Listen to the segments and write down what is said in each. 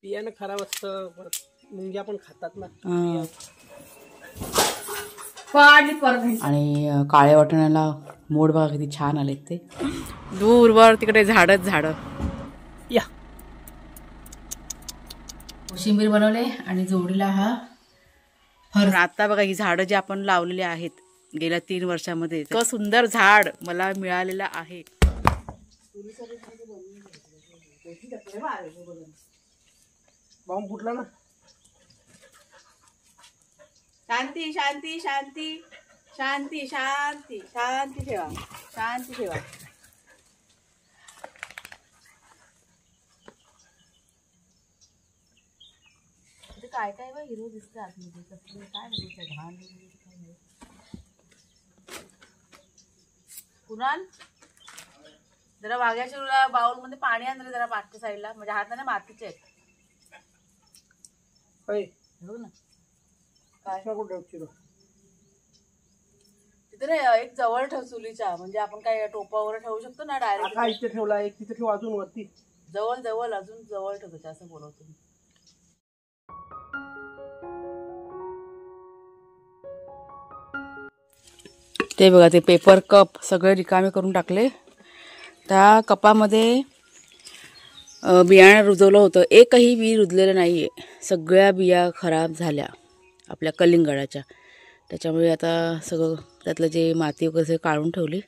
बियाणं खराब असतं, मुंग्या पण खातात ना. आणि काळ्या वाटाण्याला मोड बघा किती छान आलेत ते. दूरवर तिकडे झाडच झाड. या कोशिंबीर बनवले आणि जोडीला हा फर. आता बघा ही झाडं जी आपण लावलेली आहेत गेल्या 3 वर्षामध्ये, इतकं सुंदर झाड मला मिळालेलं आहे. बॉम्ब फुटला ना. शांती शांती शांती शांती शांती शांती ठेवा, शांती ठेवा. काय काय बा हिरो दिसते आतमध्ये, कसले काय बघितलं घाण कुणाल. जरा वाघ्याच्या बाउल मध्ये पाणी आण रे, जरा मागच्या साईडला, म्हणजे हात ना मातीचे आहेत. बघ ना काय तिथे रे एक जवळ ठेव चुलीच्या, म्हणजे आपण काय टोपावर ठेवू शकतो ना डायरेक्ट. इथे ठेवला एक, तिथे ठेव अजून वरती. जवळ जवळ अजून जवळ ठेवतो असं बोलवतो मी. ते बघा ते पेपर कप सगळे रिकामे करून टाकले. त्या कपामध्ये बियाणं रुजवलं होतं, एकही बी रुजलेलं नाही आहे. सगळ्या बिया खराब झाल्या आपल्या कलिंगडाच्या. त्याच्यामुळे आता सगळं त्यातलं जे माती वगैरे काढून ठेवली.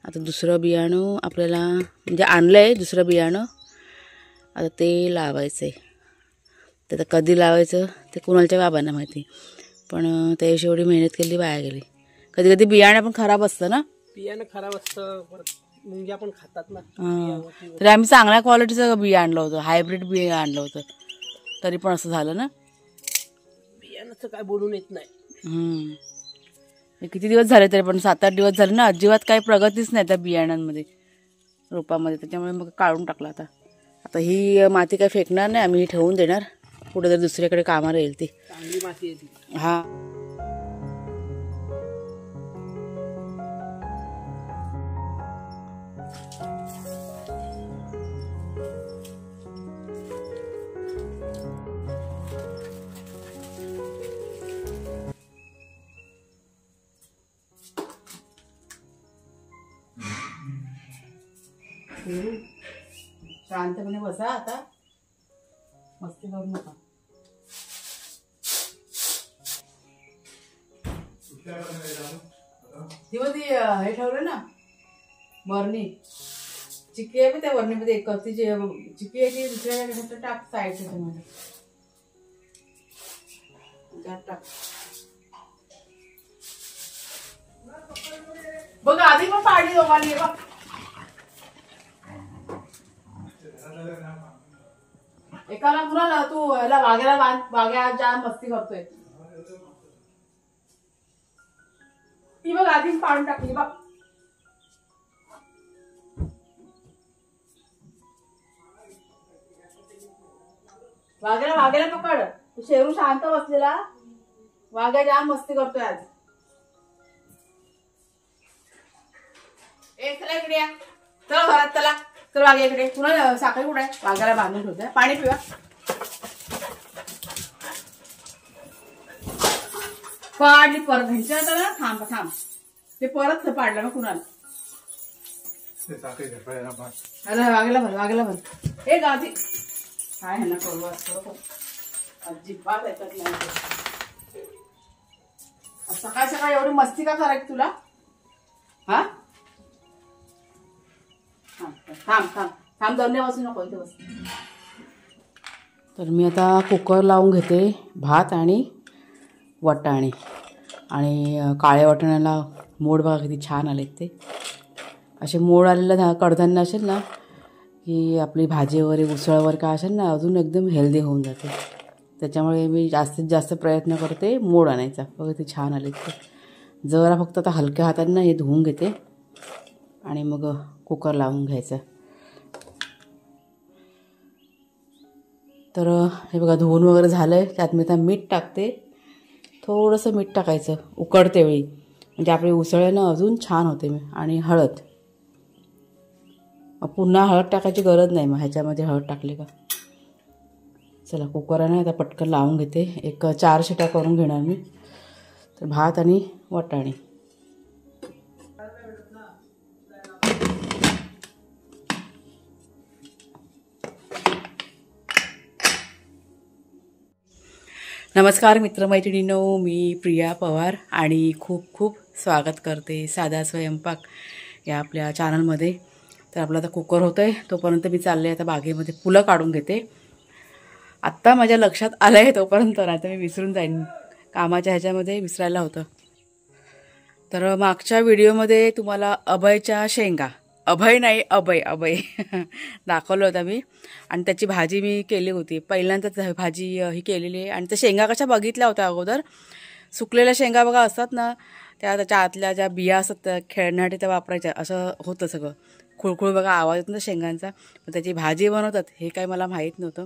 आता दुसरं बियाणं आपल्याला म्हणजे आणलं आहे, दुसरं बियाणं आता ते लावायचं आहे. तर आता कधी लावायचं ते कुणालच्या बाबांना माहिती, पण त्याशी एवढी मेहनत केली वाया गेली. कधी कधी बियाणं पण खराब असतं ना, बियाणं खराब असतं, मुंग्या पण खातात ना. तर आम्ही चांगल्या क्वालिटीचं बिया आणलं होतं, हायब्रिड बिया आणलं होतं, तरी पण असं झालं ना. बियाणंच काय बोलून येत नाही. किती दिवस झाले तरी पण 7-8 दिवस झाले ना, अजिबात काही प्रगतीच नाही त्या बियाणांमध्ये, रोपामध्ये. त्याच्यामुळे मग काढून टाकला. आता ही माती काय फेकणार नाही आम्ही, ही ठेवून देणार, कुठे जर दुसरीकडे कामाला येईल ती. चांगली माती आहे ती. हा शांतपणे बसा, आता मस्ती करू नका. हे ठेवलं ना बरणी, चिक्की आहे त्या बरणीमध्ये, एक कथीची चिक्की आहे ती दुसऱ्या टाक साईडच्या मध्ये टाक. बघ आधी पण पाडली दोघांनी बघ. एकाला कुणाला तू याला वाघ्याला वाघ्या जाम मस्ती करतोय ती बघ, आधीच पाडून टाकली बघ. वाघ्याला पकड. शेरू शांत बसलेला, वाघ्या जाम मस्ती करतोय आज. चला इकडे या, चला घरात चला, चल वाघ्या इकडे. कुणा साखळी कुठे आहे, वाघ्याला बांधून ठेवतोय. पाणी पिवा. पाडली परत घ्यायचं ना. थांब थांब, ते परत पाडलं ना कुणाला. वाघेला भर, वाघेला भर. हे गादी काय ह्यांना करू, अजिबात ऐकत नाही. सकाळ सकाळ एवढी मस्ती का करायची तुला. हा थांब थांब थांब, दमले बसू नको इथे बस. तर मी आता कुकर लावून घेते. भात आणि वाटाणे, आणि काळ्या वाटाण्याला मोड बघा किती छान आलेत ते. असे मोड आलेलं कडधान्य असेल ना की आपली भाजी वगैरे उसळ वगैरे काय असेल ना, अजून एकदम हेल्दी होऊन जाते. त्याच्यामुळे मी जास्तीत जास्त प्रयत्न करते मोड आणायचा. बघा ते छान आलेत ते. जरा फक्त आता हलक्या हातांना हे धुवून घेते आणि मग कुकर लावून घ्यायचं. तर हे बघा धुवून वगैरे झालं आहे. त्यात मी आता मीठ टाकते, थोडंसं मीठ टाकायचं उकडते वेळी, म्हणजे आपली उसळ ना अजून छान होते. आणि हळद, पुन्हा हळद टाकायची गरज नाही मग ह्याच्यामध्ये हळद टाकली का. चला कुकराने आता पटकन लावून घेते. एक 4 शिट्या करून घेणार मी. तर भात आणि वाटाणे. नमस्कार मित्रमैत्रिणींनो, मी प्रिया पवार आणि खूप खूप स्वागत करते साधा स्वयंपाक या आपल्या चॅनलमध्ये. तर आपला आता कुकर होतं आहे, तोपर्यंत मी चालले आता बागेमध्ये फुलं काढून घेते. आत्ता माझ्या लक्षात आलं आहे तोपर्यंत, आता मी विसरून जाईन, कामाच्या ह्याच्यामध्ये विसरायला होतं. तर मागच्या व्हिडिओमध्ये तुम्हाला अभयच्या शेंगा, अभय नाही अभय दाखवलं होतं मी. आणि त्याची भाजी मी केली होती, पहिल्यांदाच भाजी ही केलेली आहे. आणि त्या शेंगा कशा बघितल्या होत्या अगोदर, सुकलेल्या शेंगा बघा असतात ना, त्याच्या आतल्या ज्या बिया असतात त्या खेळण्यासाठी त्या वापरायच्या, असं होतं सगळं. खुळखुळ बघा आवाज येतो ना शेंगांचा. पण त्याची भाजी बनवतात हे काही मला माहीत नव्हतं.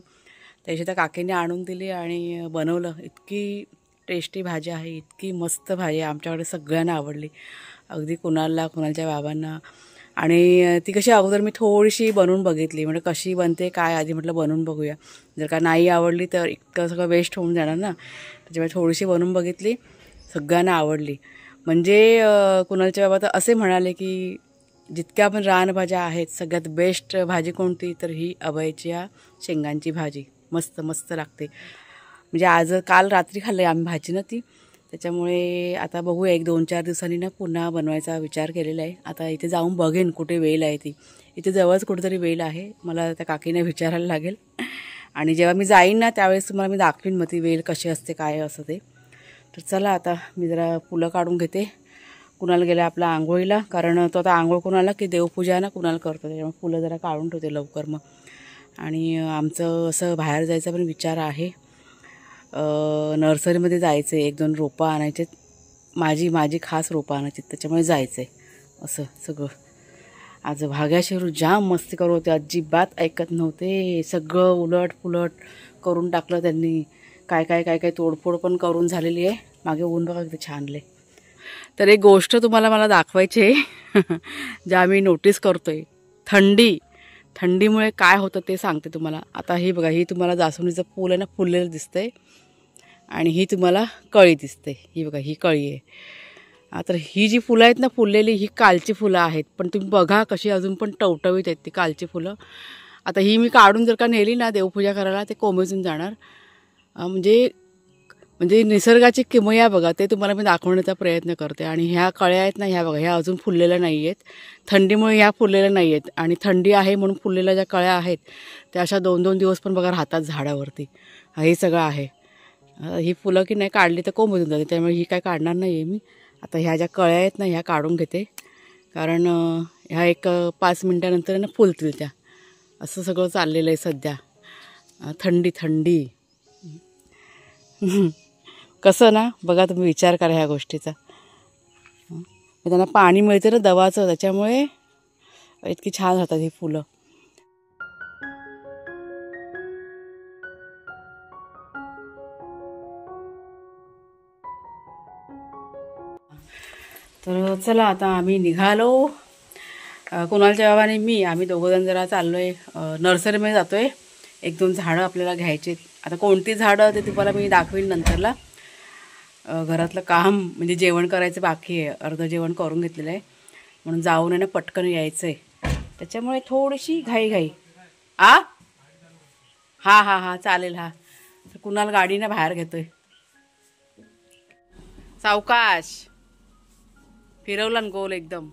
त्याची त्या काकीने आणून दिली आणि बनवलं. इतकी टेस्टी भाजी आहे, इतकी मस्त भाजी आहे, आमच्याकडे सगळ्यांना आवडली, अगदी कुणालच्या बाबांना. आणि ती कशी अगोदर मी थोडीशी बनवून बघितली, म्हणजे कशी बनते काय, आधी म्हटलं बनवून बघूया, जर का नाही आवडली तर इतकं सगळं वेस्ट होऊन जाणार ना. त्याच्यामुळे थोडीशी बनवून बघितली, सगळ्यांना आवडली. म्हणजे कुणालचे बाबा तर असे म्हणाले की जितक्या पण रानभाज्या आहेत सगळ्यात बेस्ट भाजी कोणती, तर ही अभयच्या शेंगांची भाजी. मस्त मस्त लागते. म्हणजे काल रात्री खाल्ली आम्ही भाजी ना ती, त्याच्यामुळे आता बघूया 1-2-4 दिवसांनी ना पुन्हा बनवायचा विचार केलेला आहे. आता इथे जाऊन बघेन कुठे वेल आहे ती. इथे जवळच कुठेतरी वेल आहे, मला त्या काकीने विचारायला लागेल. आणि जेव्हा मी जाईन ना त्यावेळेस तुम्हाला मी दाखवीन मग ती वेल कशी असते काय असं ते. तर चला आता मी जरा फुलं काढून घेते. कुणाल गेला आपला आंघोळीला, कारण तो आता आंघोळ करून आला की देवपूजा ना कुणाल करतो, त्याच्यामुळे फुलं जरा काढून ठेवते लवकर मग. आणि आमचं असं बाहेर जायचा पण विचार आहे, नर्सरीमध्ये जायचं आहे, 1-2 रोपं आणायचे, माझी खास रोपं आणायची, त्याच्यामुळे जायचं आहे असं सगळं. आज भाग्याशिरू जाम मस्ती करत होते, अजिबात ऐकत नव्हते, सगळं उलट पुलट करून टाकलं त्यांनी. काय तोडफोड पण करून झालेली आहे. मागे ऊन बघा किती छान लय. तर एक गोष्ट तुम्हाला मला दाखवायची आहे ज्या मी नोटीस करतोय. थंडीमुळे काय होतं ते सांगते तुम्हाला. आता ही बघा, ही तुम्हाला जास्वंदीचं फूल आहे ना, फुललेलं दिसतंय. आणि ही तुम्हाला कळी दिसते, ही बघा ही कळी आहे. तर ही जी फुलं आहेत ना फुललेली, ही कालची फुलं आहेत, पण तुम्ही बघा कशी अजून पण टवटवीत आहेत ती कालची फुलं. आता ही मी काढून जर का नेली ना देवपूजा करायला, ते कोमेजून जाणार. म्हणजे निसर्गाची किमया बघा, ते तुम्हाला मी दाखवण्याचा प्रयत्न करते. आणि ह्या कळ्या आहेत ना, ह्या बघा, ह्या अजून फुललेल्या नाही आहेत. थंडीमुळे ह्या फुललेल्या नाही आहेत, आणि थंडी आहे म्हणून फुललेल्या ज्या कळ्या आहेत त्या अशा 2-2 दिवस पण बघा राहतात झाडावरती. हे सगळं आहे. ही फुलं की नाही काढली तर कोंबून जाते, त्यामुळे ही काय काढणार नाही आहे मी. आता ह्या ज्या कळ्या आहेत ना ह्या काढून घेते, कारण ह्या एक 5 मिनटानंतर ना फुलतील त्या. असं सगळं चाललेलं आहे सध्या. थंडी कसं ना बघा, तुम्ही विचार करा ह्या गोष्टीचा. त्यांना पाणी मिळते ना दवाचं, त्याच्यामुळे इतकी छान राहतात ही फुलं. तर चला आता आम्ही निघालो, कुणालच्या बाबाने मी, आम्ही दोघंजण जरा चाललो आहे नर्सरीमध्ये जातो आहे. 1-2 झाडं आपल्याला घ्यायचे. आता कोणती झाडं ते तुम्हाला मी दाखवीन नंतरला. घरातलं काम म्हणजे जेवण करायचं बाकी आहे, अर्धं जेवण करून घेतलेलं आहे, म्हणून जाऊन आहे ना पटकन यायचं आहे, त्याच्यामुळे थोडीशी घाई. हा चालेल. हा तर कुणाल गाडीनं बाहेर घेतोय, सावकाश फिरवलं गोल एकदम.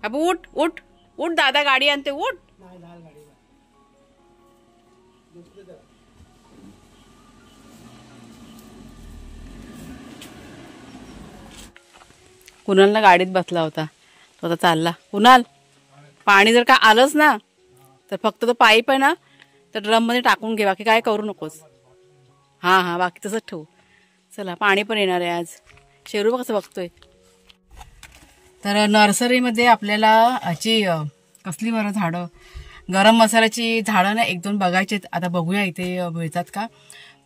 अबू उठ दादा गाडी आणते, उठ. कुणालनं गाडीत बसला होता, तो आता चालला. कुणाल, पाणी जर का आलंच ना तर फक्त तो पाईप आहे ना तर ड्रममध्ये टाकून घे, बाकी काय करू नकोस. हां बाकी तसंच ठेवू. चला पाणी पण येणार आहे आज. शेरू कसं बघतोय. तर नर्सरीमध्ये आपल्याला ह्याची कसली बरं झाडं, गरम मसाल्याची झाडं ना 1-2 बघायचे. आता बघूया इथे मिळतात का.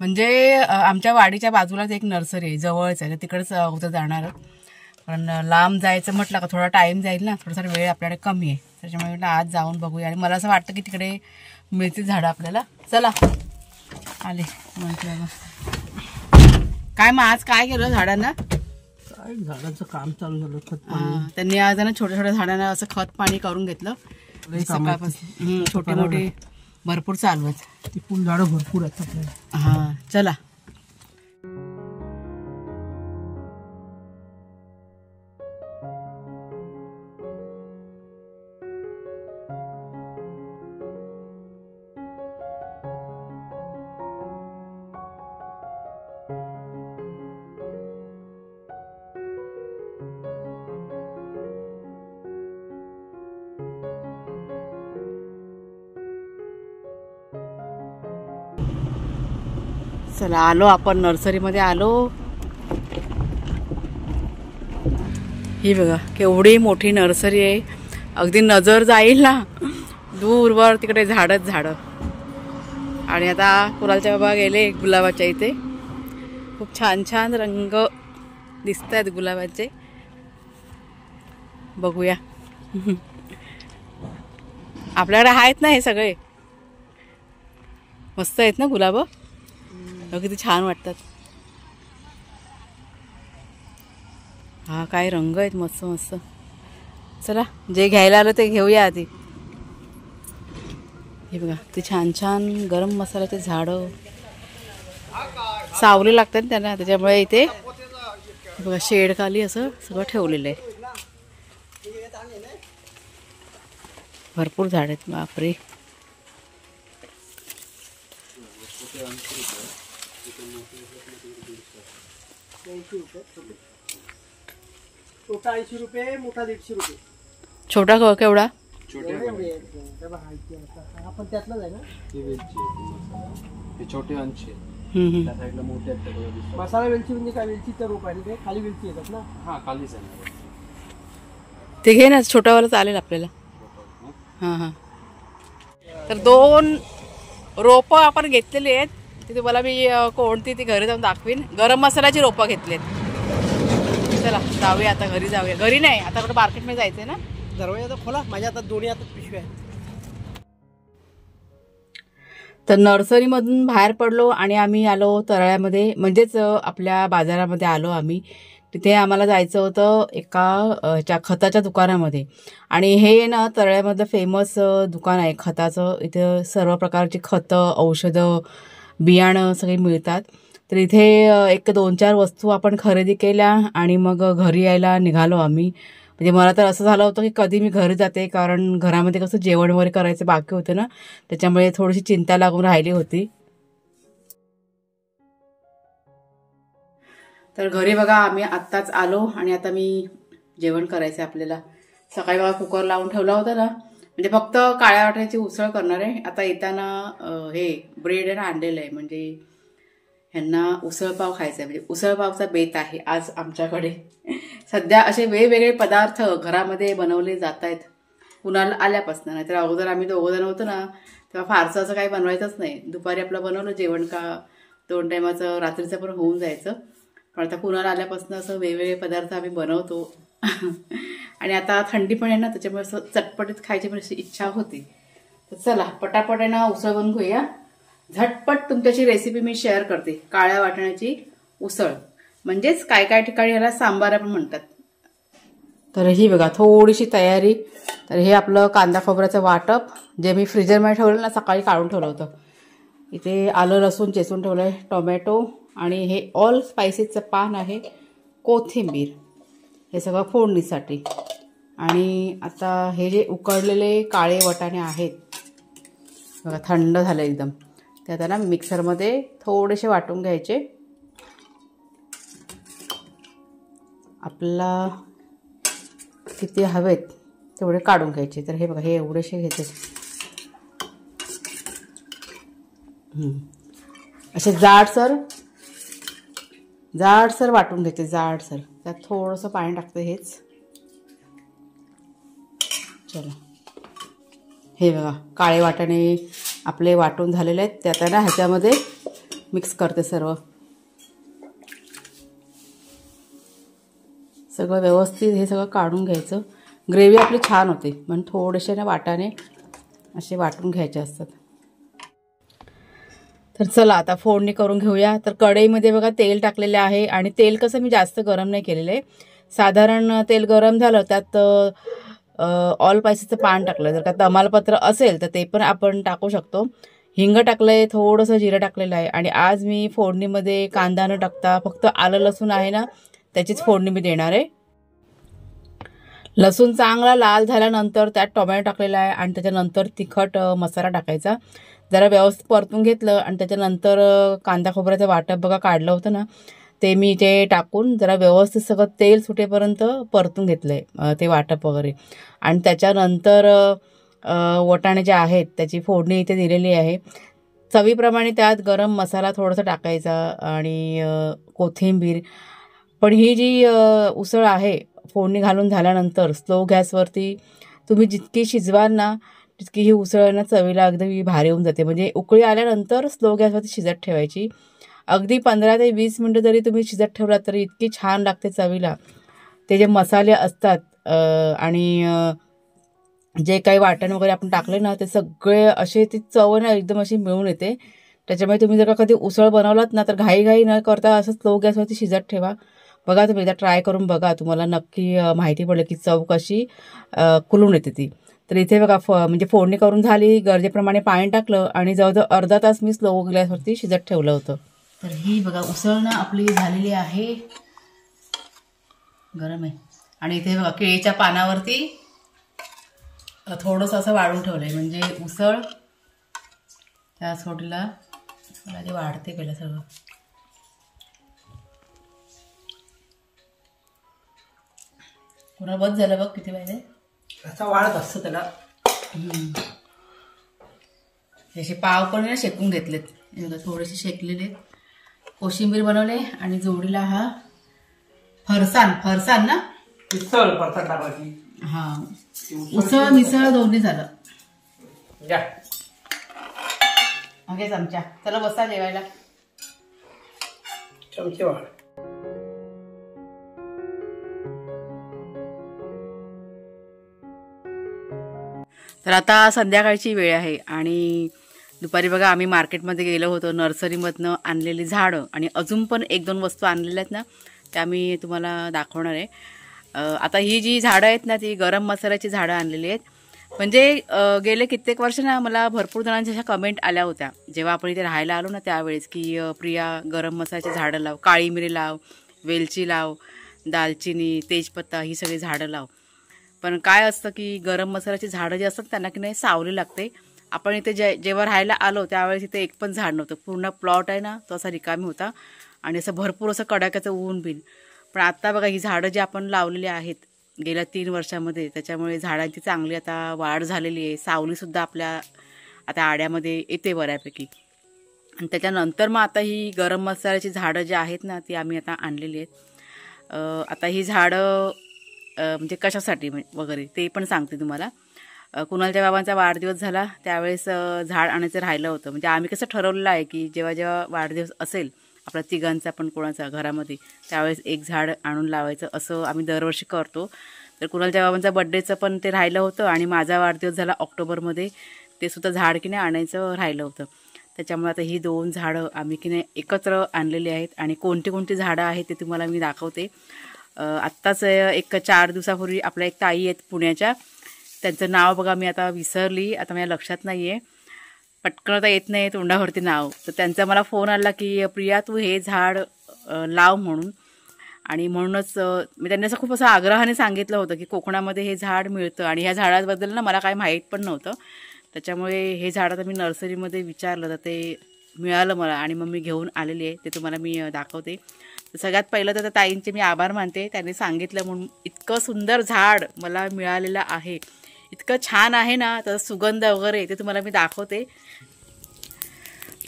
म्हणजे आमच्या वाडीच्या बाजूलाच एक नर्सरी आहे, जवळच आहे, तिकडेच होतं जाणार. पण लांब जायचं म्हटलं का थोडा टाईम जाईल ना, थोडासा वेळ आपल्याकडे कमी आहे, त्याच्यामुळे म्हटलं आज जाऊन बघूया. आणि मला असं वाटतं की तिकडे मिळतील झाडं आपल्याला. चला आले काय मग आज काय केलं झाडांना? काय झाडाचं काम चालू झालं, खत त्यांनी आज ना छोट्या छोट्या झाडांना असं खत पाणी करून घेतलं. सकाळपासून छोटे मोठे भरपूर चालू आहेत. ती फुल झाडं भरपूर आहेत आपल्याला. हा चला. चला आलो आपण नर्सरीमध्ये आलो. ही बघा केवढी मोठी नर्सरी आहे. अगदी नजर जाईल ना दूरवर तिकडे झाडच झाडं. आणि आता कुणालच्या बाबा गेले गुलाबाच्या इथे. खूप छान छान रंग दिसत आहेत गुलाबाचे. बघूया आपल्याकडे आहेत ना हे सगळे. मस्त आहेत ना गुलाब. किती छान वाटतात. हा काय रंग आहेत मस्त मस्त. चला जे घ्यायला आलं ते घेऊया आधी. हे बघा ते छान छान गरम मसाल्याचे झाडं. सावली लागतात त्यांना त्याच्यामुळे इथे बघा शेड खाली असं सगळं ठेवलेलं आहे. भरपूर झाड आहेत. बापरे छोटा 80 रुपये, मोठा 150 रुपये. छोटा केवढा? आपण त्यातलाच आहे ना. छोटे 80. मसाला वेलची म्हणजे काय? वेलचीचा रोप आहे ते खाली वेलची येतात ना. हा खालीच आहे. ते घे ना छोटावाला चालेल आपल्याला. हां हां. तर 2 रोपं आपण घेतलेली आहेत. ती तुम्हाला मी कोणती ती घरी जाऊन दाखवीन. गरम मसाल्याची रोपं घेतलेत. चला जाऊया आता घरी जाऊया. घरी नाही आता कुठं मार्केटमध्ये जायचंय ना. दरवाजा तर खोला. माझ्या हातात दोन्ही हातात पिशव्या आहेत. तर नर्सरीमधून बाहेर पडलो आणि आम्ही आलो तराळ्यामध्ये म्हणजेच आपल्या बाजारामध्ये आलो आम्ही. तिथे आम्हाला जायचं होतं एका ह्याच्या खताच्या दुकानामध्ये. आणि हे ना तराळ्यामधलं फेमस दुकान आहे खताचं. इथे सर्व प्रकारची खतं औषधं बियाणं सगळी मिळतात. तर इथे 1-2-4 वस्तू आपण खरेदी केल्या आणि मग घरी यायला निघालो आम्ही. म्हणजे मला तर असं झालं होतं की कधी मी घरी जाते, कारण घरामध्ये कसं जेवण वगैरे करायचं बाकी होतं ना, त्याच्यामुळे थोडीशी चिंता लागून राहिली होती. तर घरी बघा आम्ही आत्ताच आलो आणि आता मी जेवण करायचं आहे आपल्याला. सकाळी बघा कुकर लावून ठेवला होता ना, म्हणजे फक्त काळ्या वाटाण्याची उसळ करणार आहे. आता येताना हे ब्रेड आहे ना आणलेलं आहे. म्हणजे ह्यांना उसळपाव खायचा आहे. म्हणजे उसळपावचा बेत आहे आज आमच्याकडे. सध्या असे वेगवेगळे पदार्थ घरामध्ये बनवले जात आहेत कुणाला आल्यापासून. नाही तर अगोदर आम्ही 2 जण होतो ना तेव्हा फारसं असं काही बनवायचंच नाही. दुपारी आपलं बनवलं जेवण का 2 टायमाचं रात्रीचं पण होऊन जायचं. पण आता कुणाला आल्यापासून असं वेगवेगळे पदार्थ आम्ही बनवतो. आणि आता थंडी पण आहे ना त्याच्यामुळे असं चटपटीत खायची पण अशी इच्छा होती. तर चला पटापट आहे ना उसळ बनवून घेऊया. झटपट तुमच्याशी रेसिपी मी शेअर करते. काळ्या वाटाण्याची उसळ म्हणजेच काय काय ठिकाणी ह्याला सांबार पण म्हणतात. तर ही बघा थोडीशी तयारी. तर हे आपलं कांदा खोबऱ्याचं वाटप जे मी फ्रीजरमध्ये ठेवलं ना, सकाळी काढून ठेवलं होतं. इथे आलं लसूण चेचून ठेवलं आहे, टोमॅटो आणि हे ऑल स्पायसेसचं पान आहे, कोथिंबीर, हे सगळं फोडणीसाठी. आणि आता हे जे उकडलेले काळे वाटाणे आहेत बघा थंड झालं एकदम, ते आता ना मिक्सरमध्ये थोडेसे वाटून घ्यायचे. आपल्याला किती हवेत तेवढे काढून घ्यायचे. तर हे बघा हे एवढेसे घेते. असे जाडसर वाटून घ्यायचे, जाडसर. त्यात थोडंसं पाणी टाकते हेच. चला हे बघा काळे वाटाणे आपले वाटून झालेले आहेत. ते आता ना ह्याच्यामध्ये मिक्स करते सर्व. सगळं व्यवस्थित हे सगळं काढून घ्यायचं. ग्रेव्ही आपली छान होते म्हणून थोडेसे ना वाटाणे असे वाटून घ्यायचे असतात. तर चला आता फोडणी करून घेऊया. तर कढईमध्ये बघा तेल टाकलेले आहे आणि तेल कसं मी जास्त गरम नाही केलेलं आहे. साधारण तेल गरम झालं त्यात ऑल स्पाइसेसचं पान टाकलं. जर का तमालपत्र असेल तर ते पण आपण टाकू शकतो. हिंग टाकलं आहे, थोडंसं जिरं टाकलेलं आहे आणि आज मी फोडणीमध्ये कांदा न टाकता फक्त आलं लसूण आहे ना त्याचीच फोडणी मी देणार आहे. लसूण चांगला लाल झाल्यानंतर त्यात टोमॅटो टाकलेला आहे आणि त्याच्यानंतर तिखट मसाला टाकायचा. जरा व्यवस्थित परतून घेतलं आणि त्याच्यानंतर कांदा खोबऱ्याचं वाटप बघा काढलं होतं ना ते मी ते टाकून जरा व्यवस्थित सगळं तेल सुटेपर्यंत परतून घेतलं आहे ते वाटप वगैरे. आणि त्याच्यानंतर वाटाणे जे आहेत त्याची फोडणी इथे दिलेली आहे. चवीप्रमाणे त्यात गरम मसाला थोडासा टाकायचा आणि कोथिंबीर. पण ही जी उसळ आहे फोडणी घालून झाल्यानंतर स्लो गॅसवरती तुम्ही जितकी शिजवाल ना तितकी ही उसळ ना चवीला अगदी भारी होऊन जाते. म्हणजे उकळी आल्यानंतर स्लो गॅसवरती शिजत ठेवायची. अगदी 15 ते 20 मिनटं जरी तुम्ही शिजत ठेवलात तरी इतकी छान लागते चवीला. ते जे मसाले असतात आणि जे काही वाटण वगैरे आपण टाकले ना ते सगळे असे ती चव ना एकदम अशी मिळून येते. त्याच्यामुळे तुम्ही जर का कधी उसळ बनवलात ना तर घाई न करता असं स्लो गॅसवरती शिजत ठेवा. बघा तुम्ही एकदा ट्राय करून बघा, तुम्हाला नक्की माहिती पडेल की चव कशी खुलून येते ती. तर इथे बघा म्हणजे फोडणी करून झाली, गरजेप्रमाणे पाणी टाकलं आणि जवळजवळ अर्धा तास मी स्लो गॅसवरती शिजत ठेवलं होतं. तर ही बघा उसळ ना आपली झालेली आहे, गरम आहे. आणि इथे बघा केळीच्या पानावरती थोडंसं असं वाळून ठेवलं आहे म्हणजे उसळ त्या सोडीला मला ते वाढते पहिलं सगळं. पुन्हा बंद झालं बघ किती पाहिजे असा वाढत असतं त्याला. जसे पाव पण ना शेकून घेतलेत, थोडेसे शेकलेले. कोशिंबीर बनवले आणि जोडीला हा फरसाण ना उसळ परत टाकायची. हा उसळ मिसळ दोन्ही झालं. ओके चमचा, चला बसा जेवायला. चमचे वाढ. तर आता संध्याकाळची वेळ आहे आणि दुपारी बघा आम्ही मार्केटमध्ये गेलो होतो. नर्सरीमधनं आणलेली झाडं आणि अजून पण 1-2 वस्तू आणलेल्या आहेत ना त्या मी तुम्हाला दाखवणार आहे. आता ही जी झाडं आहेत ना ती गरम मसाल्याची झाडं आणलेली आहेत. म्हणजे गेले कित्येक वर्ष ना मला भरपूर जणांच्या अशा कमेंट आल्या होत्या जेव्हा आपण इथे राहायला आलो ना त्यावेळेस की प्रिया गरम मसाल्याची झाडं लाव, काळी मिरी लाव, वेलची लाव, दालचिनी, तेजपत्ता ही सगळी झाडं लाव. पण काय असतं की गरम मसाल्याची झाडं जे असतात त्यांना की नाही सावली लागते. आपण इथे जेव्हा राहायला आलो त्यावेळेस इथे एक पण झाड नव्हतं. पूर्ण प्लॉट आहे ना तो असा रिकामी होता आणि असं भरपूर असं कडाक्याचं ऊन बिन. पण आता बघा ही झाडं जी आपण लावलेली आहेत गेल्या 3 वर्षामध्ये त्याच्यामुळे झाडांची चांगली आता वाढ झालेली आहे. सावलीसुद्धा आपल्या आता आड्यामध्ये येते बऱ्यापैकी. आणि त्याच्यानंतर मग आता ही गरम मसाल्याची झाडं जी आहेत ना ती आम्ही आता आणलेली आहेत. आता ही झाडं म्हणजे कशासाठी वगैरे ते पण सांगते तुम्हाला. कुणालच्या बाबांचा वाढदिवस झाला त्यावेळेस झाड आणायचं राहिलं होतं. म्हणजे आम्ही कसं ठरवलेलं आहे की जेव्हा जेव्हा वाढदिवस असेल आपल्या तिघांचा पण कोणाचा घरामध्ये त्यावेळेस एक झाड आणून लावायचं असं आम्ही दरवर्षी करतो. तर कुणालच्या बाबांचा बड्डेचं पण ते राहिलं होतं आणि माझा वाढदिवस झाला ऑक्टोबरमध्ये, ते सुद्धा झाड की नाही आणायचं राहिलं होतं. त्याच्यामुळे आता ही 2 झाडं आम्ही की नाही एकत्र आणलेली आहेत. आणि कोणती कोणती झाडं आहेत ते तुम्हाला मी दाखवते. आत्ताच एक 4 दिवसापूर्वी आपल्या एक ताई आहेत पुण्याच्या, त्यांचं नाव बघा मी आता विसरली, आता माझ्या लक्षात नाही आहे, पटकन आता येत नाही तोंडावरती नाव. तर त्यांचा मला फोन आला की प्रिया तू हे झाड लाव म्हणून. आणि म्हणूनच मी त्यांनी असं खूप असं आग्रहाने सांगितलं होतं की कोकणामध्ये हे झाड मिळतं आणि ह्या झाडाबद्दल ना मला काय माहीत पण नव्हतं. त्याच्यामुळे हे झाड आता मी नर्सरीमध्ये विचारलं तर ते मिळालं मला आणि मग मी घेऊन आलेली आहे. ते तुम्हाला मी दाखवते. तर सगळ्यात पहिलं तर त्या ताईंचे मी आभार मानते, त्यांनी सांगितलं म्हणून. इतकं सुंदर झाड मला मिळालेलं आहे, इतकं छान आहे ना, त्याचा सुगंध वगैरे ते तुम्हाला मी दाखवते.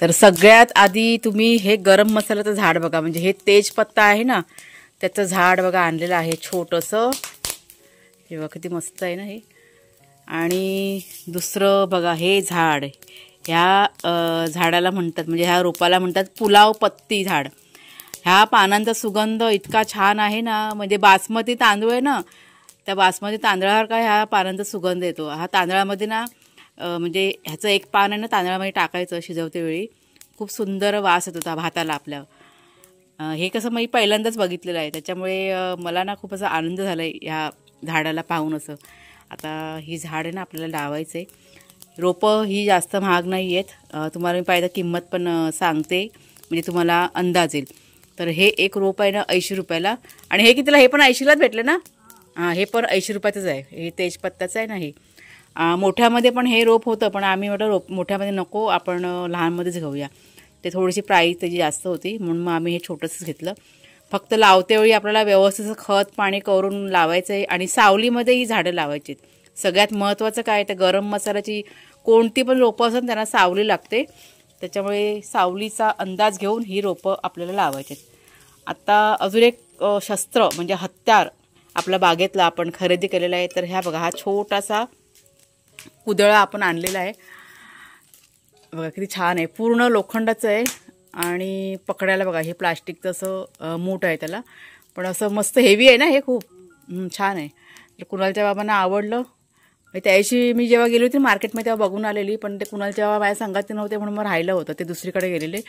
तर सगळ्यात आधी तुम्ही हे गरम मसाल्याचं झाड बघा, म्हणजे हे तेजपत्ता आहे ना त्याचं झाड बघा आणलेलं आहे छोटंसं. हे बघा किती मस्त आहे ना हे. आणि दुसरं बघा हे झाड, ह्या झाडाला म्हणतात म्हणजे ह्या रोपाला म्हणतात पुलाव पत्ती झाड. ह्या पानांचा सुगंध इतका छान आहे ना, म्हणजे बासमती तांदूळ आहे ना त्या बासमती तांदळासारखा ह्या पानांचा सुगंध येतो. हा तांदळामध्ये ना म्हणजे ह्याचं एक पान आहे ना तांदळामध्ये टाकायचं शिजवते वेळी, खूप सुंदर वास येत होता भाताला आपल्या. हे कसं मी पहिल्यांदाच बघितलेलं आहे, त्याच्यामुळे मला ना खूप असा आनंद झाला आहे ह्या झाडाला पाहून असं. आता ही झाड आहे ना आपल्याला लावायचं आहे. रोपं ही जास्त महाग नाही आहेत, तुम्हाला मी पाहिजे किंमत पण सांगते म्हणजे तुम्हाला अंदाज येईल. तर हे एक रोप आहे ना 80 रुपयाला, आणि हे कितीला? हे पण 80लाच भेटलं ना. हां, हे पण 80 रुपयाचंच आहे. हे तेजपत्ताचं आहे ना. हे मोठ्यामध्ये पण हे रोप होतं, पण आम्ही म्हटलं मोठ्यामध्ये नको, आपण लहानमध्येच घेऊया. ते थोडीशी प्राईस त्याची जास्त होती, म्हणून मग आम्ही हे छोटंसंच घेतलं. फक्त लावतेवेळी आपल्याला व्यवस्थित खत पाणी करून लावायचं आहे, आणि सावलीमध्ये ही झाडं लावायची आहेत. सगळ्यात महत्त्वाचं काय, तर गरम मसाल्याची कोणती पण रोपं असतात त्यांना सावली लागते, त्याच्यामुळे सावलीचा अंदाज घेऊन ही रोपं आपल्याला लावायची आहेत. आता अजून एक शस्त्र म्हणजे हत्यार आपल्या बागेतला आपण खरेदी केलेला आहे. तर ह्या बघा, हा छोटासा कुदळा आपण आणलेला आहे. बघा किती छान आहे, पूर्ण लोखंडाचं आहे, आणि पकडायला बघा हे प्लास्टिकचं असं मूठ आहे त्याला, पण असं मस्त हेवी आहे ना हे, खूप छान आहे. तर कुणालच्या बाबांना आवडलं. त्याशी मी जेव्हा गेली होती मार्केटमध्ये तेव्हा बघून आलेली, पण ते कुणालच्या बाबा माझ्या संगाती नव्हते म्हणून मग राहिलं होतं, ते दुसरीकडे गेलेले,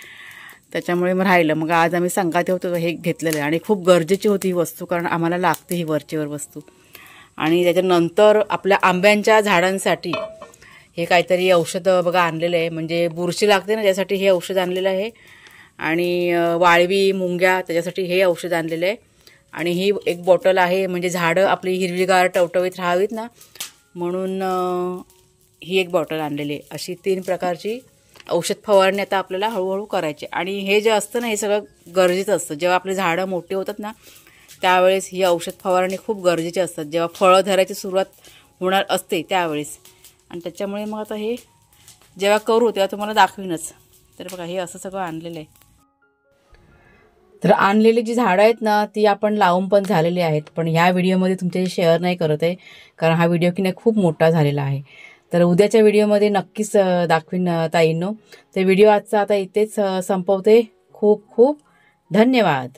त्याच्यामुळे मग राहिलं. मग आज आम्ही संगाती होतो हे घेतलेलं आहे, आणि खूप गरजेची होती ही वस्तू, कारण आम्हाला लागते ही वरचीवर वस्तू. आणि त्याच्यानंतर आपल्या आंब्यांच्या झाडांसाठी हे काहीतरी औषधं बघा आणलेलं आहे, म्हणजे बुरशी लागते ना त्यासाठी हे औषध आणलेलं आहे, आणि वाळवी मुंग्या त्याच्यासाठी हे औषध आणलेलं आहे. आणि ही एक बॉटल आहे, म्हणजे झाडं आपली हिरवीगार टवटवीत राहावीत ना म्हणून ही एक बॉटल आणलेली आहे. अशी 3 प्रकारची औषध फवारणी आता आपल्याला हळूहळू करायची. आणि हे जे असतं ना हे सगळं गरजेचं असतं. जेव्हा आपली झाडं मोठी होतात ना त्यावेळेस ही औषध फवारणी खूप गरजेची असतात, जेव्हा फळं धरायची सुरुवात होणार असते त्यावेळेस. आणि त्याच्यामुळे मग आता हे जेव्हा करू तेव्हा तुम्हाला दाखवीनच. तर बघा हे असं सगळं आणलेलं आहे. तर आणलेली जी झाडं आहेत ना ती आपण लावून पण झालेली आहेत, पण ह्या व्हिडिओमध्ये तुमच्याशी शेअर नाही करत आहे, कारण हा व्हिडिओ की नाही खूप मोठा झालेला आहे. तर उद्याच्या व्हिडिओमध्ये नक्कीच दाखवीन ताईंनो. तर व्हिडिओ आजचा आता इथेच संपवते. खूप खूप धन्यवाद.